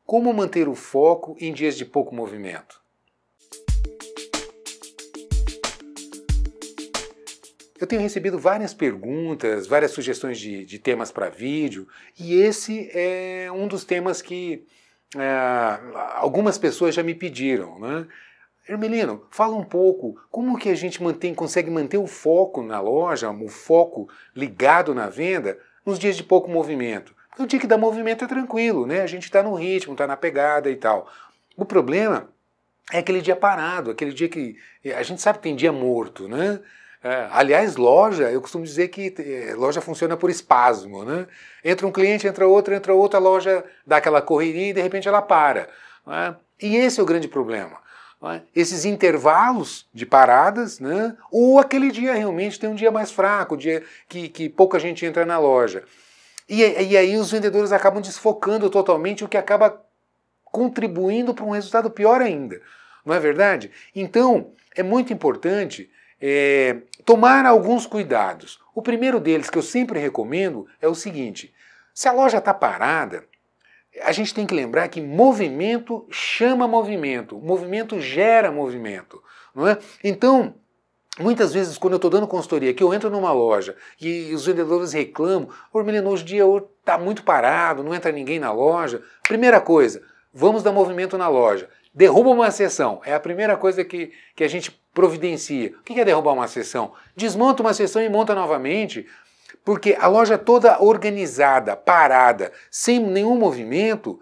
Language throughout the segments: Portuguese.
como manter o foco em dias de pouco movimento. Eu tenho recebido várias perguntas, várias sugestões de temas para vídeo, e esse é um dos temas que algumas pessoas já me pediram, né? Hermelino, fala um pouco como que a gente consegue manter o foco na loja, o foco ligado na venda, nos dias de pouco movimento. Porque o dia que dá movimento é tranquilo, né? A gente está no ritmo, está na pegada e tal. O problema é aquele dia parado, aquele dia que a gente sabe que tem dia morto, né? Aliás, loja, eu costumo dizer que loja funciona por espasmo, né? Entra um cliente, entra outro, a loja dá aquela correria e de repente ela para. Né? E esse é o grande problema. Né? Esses intervalos de paradas, né? Ou aquele dia realmente tem um dia mais fraco, dia que pouca gente entra na loja. E aí os vendedores acabam desfocando totalmente, o que acaba contribuindo para um resultado pior ainda. Não é verdade? Então, é muito importante tomar alguns cuidados. O primeiro deles, que eu sempre recomendo, é o seguinte: se a loja está parada, a gente tem que lembrar que movimento chama movimento gera movimento. Não é? Então, muitas vezes, quando eu estou dando consultoria, que eu entro numa loja e os vendedores reclamam, Hermelino, hoje o dia está muito parado, não entra ninguém na loja. Primeira coisa, vamos dar movimento na loja. Derruba uma seção, é a primeira coisa que a gente providencia. O que é derrubar uma seção? Desmonta uma seção e monta novamente, porque a loja toda organizada, parada, sem nenhum movimento,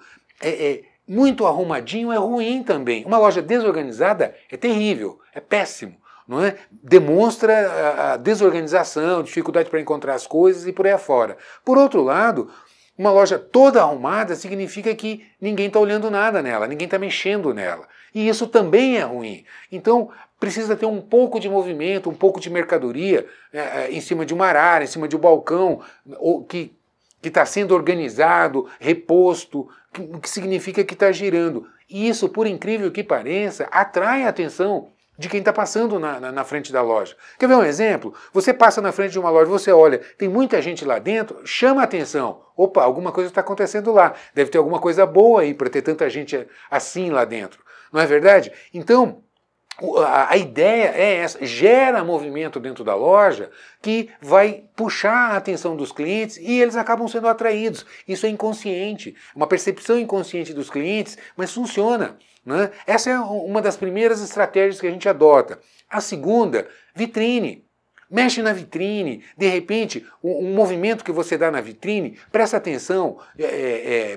muito arrumadinho é ruim também. Uma loja desorganizada é terrível, é péssimo. Não é? Demonstra a desorganização, dificuldade para encontrar as coisas e por aí afora. Por outro lado, uma loja toda arrumada significa que ninguém está olhando nada nela, ninguém está mexendo nela. E isso também é ruim. Então, precisa ter um pouco de movimento, um pouco de mercadoria em cima de uma arara, em cima de um balcão, que está sendo organizado, reposto, o que significa que está girando. E isso, por incrível que pareça, atrai a atenção de quem está passando na frente da loja. Quer ver um exemplo? Você passa na frente de uma loja, você olha, tem muita gente lá dentro, chama a atenção. Opa, alguma coisa está acontecendo lá. Deve ter alguma coisa boa aí para ter tanta gente assim lá dentro. Não é verdade? Então, a ideia é essa, gera movimento dentro da loja que vai puxar a atenção dos clientes e eles acabam sendo atraídos. Isso é inconsciente, uma percepção inconsciente dos clientes, mas funciona. Né? Essa é uma das primeiras estratégias que a gente adota. A segunda, vitrine. Mexe na vitrine, de repente, um movimento que você dá na vitrine, presta atenção,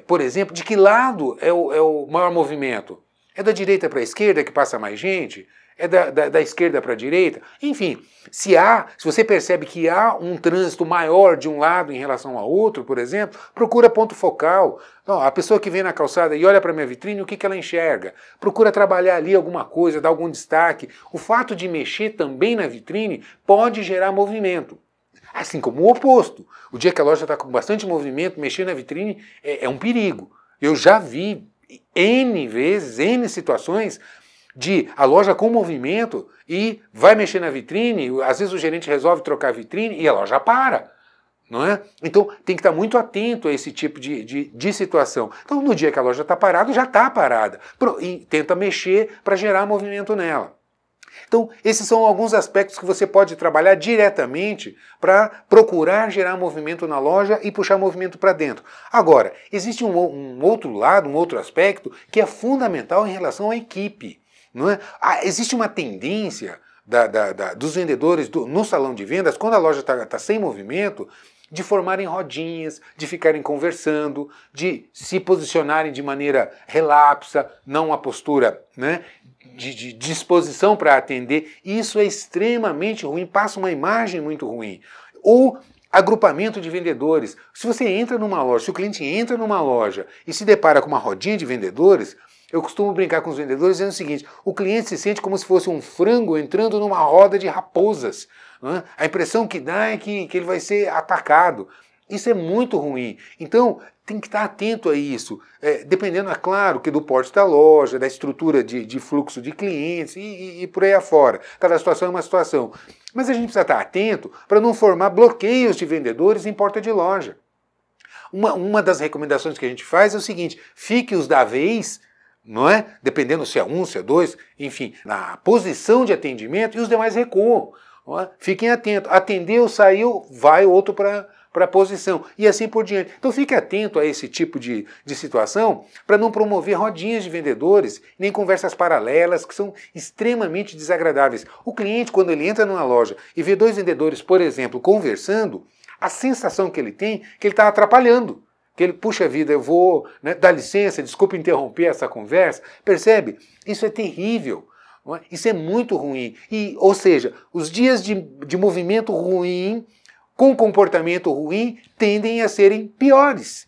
por exemplo, de que lado é o maior movimento? É da direita para a esquerda que passa mais gente? É da esquerda para a direita? Enfim, se você percebe que há um trânsito maior de um lado em relação ao outro, por exemplo, procura ponto focal. Não, a pessoa que vem na calçada e olha para a minha vitrine, o que ela enxerga? Procura trabalhar ali alguma coisa, dar algum destaque. O fato de mexer também na vitrine pode gerar movimento. Assim como o oposto. O dia que a loja está com bastante movimento, mexer na vitrine é um perigo. Eu já vi N vezes, N situações de a loja com movimento e vai mexer na vitrine, às vezes o gerente resolve trocar a vitrine e a loja para. Não é? Então tem que estar muito atento a esse tipo de situação. Então no dia que a loja está parada, já está parada. E tenta mexer para gerar movimento nela. Então esses são alguns aspectos que você pode trabalhar diretamente para procurar gerar movimento na loja e puxar movimento para dentro. Agora, existe um outro lado, um outro aspecto que é fundamental em relação à equipe. Não é? Existe uma tendência dos vendedores no salão de vendas, quando a loja está sem movimento, de formarem rodinhas, de ficarem conversando, de se posicionarem de maneira relapsa, não uma postura, né, de disposição para atender. Isso é extremamente ruim, passa uma imagem muito ruim. Ou agrupamento de vendedores. Se você entra numa loja, se o cliente entra numa loja e se depara com uma rodinha de vendedores, eu costumo brincar com os vendedores dizendo o seguinte: o cliente se sente como se fosse um frango entrando numa roda de raposas. Né? A impressão que dá é que ele vai ser atacado. Isso é muito ruim. Então, tem que estar atento a isso. Dependendo, é claro, que do porte da loja, da estrutura de fluxo de clientes e por aí afora. Cada situação é uma situação. Mas a gente precisa estar atento para não formar bloqueios de vendedores em porta de loja. Uma das recomendações que a gente faz é o seguinte: fique os da vez, não é? Dependendo se é um, se é dois, enfim, na posição de atendimento e os demais recuam. Não é? Fiquem atentos. Atendeu, saiu, vai outro para a posição e assim por diante. Então fique atento a esse tipo de situação para não promover rodinhas de vendedores, nem conversas paralelas que são extremamente desagradáveis. O cliente, quando ele entra numa loja e vê dois vendedores, por exemplo, conversando, a sensação que ele tem é que ele está atrapalhando. Que ele, puxa vida, eu vou, né, dar licença, desculpa interromper essa conversa. Percebe? Isso é terrível. Não é? Isso é muito ruim. Ou seja, os dias de movimento ruim, com comportamento ruim, tendem a serem piores.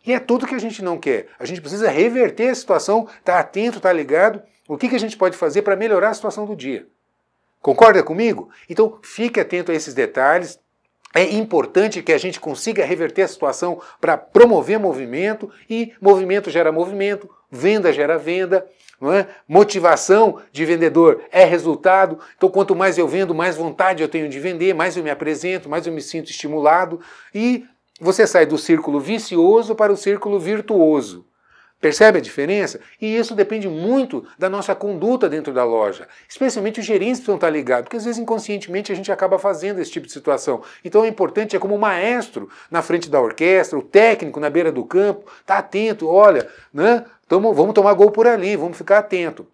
E é tudo que a gente não quer. A gente precisa reverter a situação, estar atento, estar ligado. O que a gente pode fazer para melhorar a situação do dia? Concorda comigo? Então fique atento a esses detalhes. É importante que a gente consiga reverter a situação para promover movimento, e movimento gera movimento, venda gera venda, não é? Motivação de vendedor é resultado. Então, quanto mais eu vendo, mais vontade eu tenho de vender, mais eu me apresento, mais eu me sinto estimulado, e você sai do círculo vicioso para o círculo virtuoso. Percebe a diferença? E isso depende muito da nossa conduta dentro da loja. Especialmente os gerentes precisam estar ligados, porque às vezes inconscientemente a gente acaba fazendo esse tipo de situação. Então é importante, é como o maestro na frente da orquestra, o técnico na beira do campo, tá atento, olha, né? Vamos tomar gol por ali, vamos ficar atento.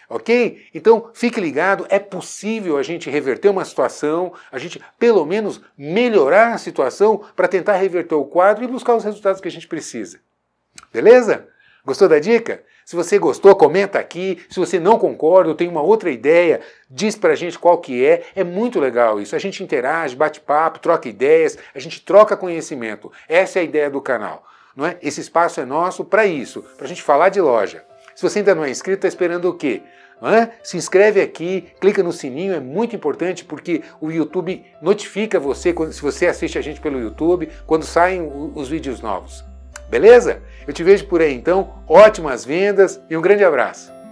Ok? Então fique ligado, é possível a gente reverter uma situação, a gente pelo menos melhorar a situação para tentar reverter o quadro e buscar os resultados que a gente precisa. Beleza? Gostou da dica? Se você gostou, comenta aqui. Se você não concorda ou tem uma outra ideia, diz pra gente qual que é. É muito legal isso. A gente interage, bate papo, troca ideias, a gente troca conhecimento. Essa é a ideia do canal, não é? Esse espaço é nosso para isso, pra gente falar de loja. Se você ainda não é inscrito, está esperando o quê? Se inscreve aqui, clica no sininho, é muito importante porque o YouTube notifica você, se você assiste a gente pelo YouTube, quando saem os vídeos novos. Beleza? Eu te vejo por aí então, ótimas vendas e um grande abraço!